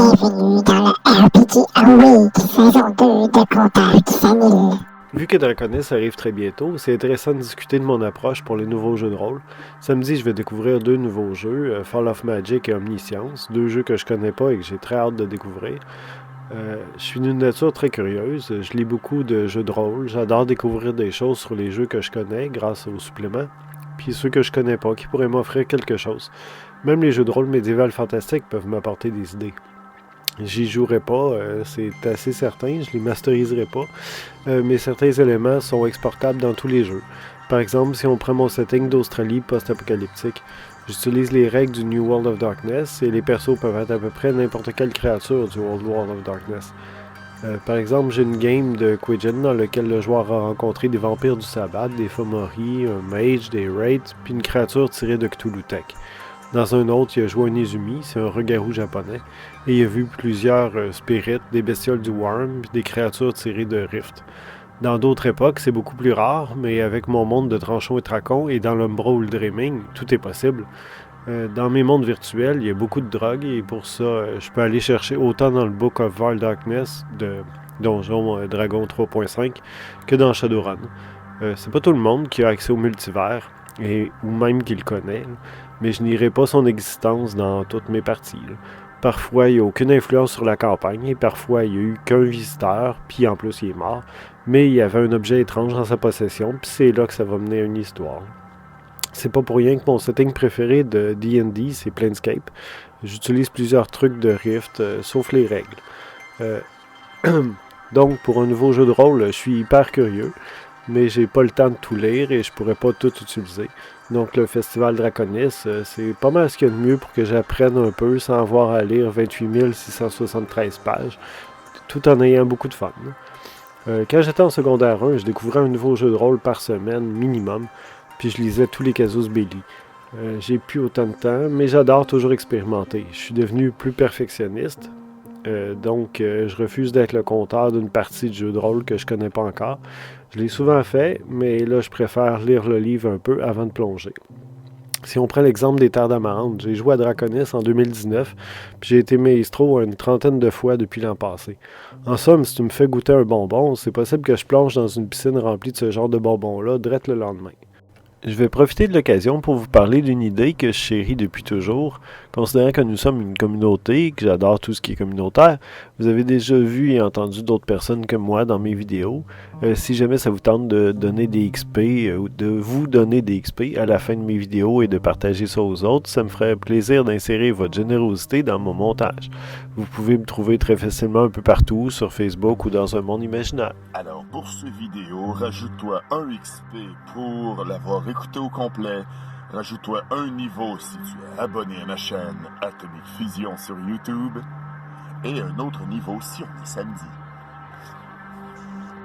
Bienvenue dans le RPG Awake, saison 2 de Contact Vanille. Vu que Draconis arrive très bientôt, c'est intéressant de discuter de mon approche pour les nouveaux jeux de rôle. Samedi, je vais découvrir 2 nouveaux jeux, Fall of Magic et Omniscience, 2 jeux que je connais pas et que j'ai très hâte de découvrir. Je suis d'une nature très curieuse, je lis beaucoup de jeux de rôle, j'adore découvrir des choses sur les jeux que je connais grâce aux suppléments, puis ceux que je connais pas qui pourraient m'offrir quelque chose. Même les jeux de rôle médiéval fantastiques peuvent m'apporter des idées. J'y jouerai pas, c'est assez certain, je les masteriserai pas, mais certains éléments sont exportables dans tous les jeux. Par exemple, si on prend mon setting d'Australie post-apocalyptique, j'utilise les règles du New World of Darkness et les persos peuvent être à peu près n'importe quelle créature du Old World of Darkness. Par exemple, j'ai une game de Quidditch dans laquelle le joueur a rencontré des vampires du sabbat, des Fomori, un mage, des wraiths, puis une créature tirée de Cthulhu Tech. Dans un autre, il a joué un Izumi, c'est un rouge-garou japonais, et il a vu plusieurs spirites, des bestioles du Worm, puis des créatures tirées de Rift. Dans d'autres époques, c'est beaucoup plus rare, mais avec mon monde de Tranchons et Tracons et dans l'Umbra ou le Dreaming, tout est possible. Dans mes mondes virtuels, il y a beaucoup de drogue, et pour ça, je peux aller chercher autant dans le Book of Vile Darkness de Donjon Dragon 3.5 que dans Shadowrun. C'est pas tout le monde qui a accès au multivers, ou même qui le connaît, mais je nierai pas son existence dans toutes mes parties. Parfois, il n'y a aucune influence sur la campagne, et parfois, il n'y a eu qu'un visiteur, puis en plus, il est mort, mais il y avait un objet étrange dans sa possession, puis c'est là que ça va mener à une histoire. C'est pas pour rien que mon setting préféré de D&D, c'est Planescape. J'utilise plusieurs trucs de Rift, sauf les règles. Donc, pour un nouveau jeu de rôle, je suis hyper curieux, mais j'ai pas le temps de tout lire et je pourrais pas tout utiliser. Donc le Festival Draconis, c'est pas mal ce qu'il y a de mieux pour que j'apprenne un peu sans avoir à lire 28 673 pages, tout en ayant beaucoup de fun. Quand j'étais en secondaire 1, je découvrais un nouveau jeu de rôle par semaine, minimum, puis je lisais tous les Casus Belli. J'ai plus autant de temps, mais j'adore toujours expérimenter. Je suis devenu plus perfectionniste, donc je refuse d'être le compteur d'une partie de jeu de rôle que je connais pas encore. Je l'ai souvent fait, mais là je préfère lire le livre un peu avant de plonger. Si on prend l'exemple des Terres d'Amarante, j'ai joué à Draconis en 2019, puis j'ai été maestro une trentaine de fois depuis l'an passé. En somme, si tu me fais goûter un bonbon, c'est possible que je plonge dans une piscine remplie de ce genre de bonbons-là, direct le lendemain. Je vais profiter de l'occasion pour vous parler d'une idée que je chéris depuis toujours, considérant que nous sommes une communauté, que j'adore tout ce qui est communautaire. Vous avez déjà vu et entendu d'autres personnes comme moi dans mes vidéos. Si jamais ça vous tente de donner des XP ou de vous donner des XP à la fin de mes vidéos et de partager ça aux autres, ça me ferait plaisir d'insérer votre générosité dans mon montage. Vous pouvez me trouver très facilement un peu partout, sur Facebook ou dans un monde imaginaire. Alors pour cette vidéo, rajoute-toi un XP pour l'avoir écouté au complet. Rajoute-toi un niveau si tu es abonné à ma chaîne Atomic Fusion sur YouTube. Et un autre niveau si on est samedi.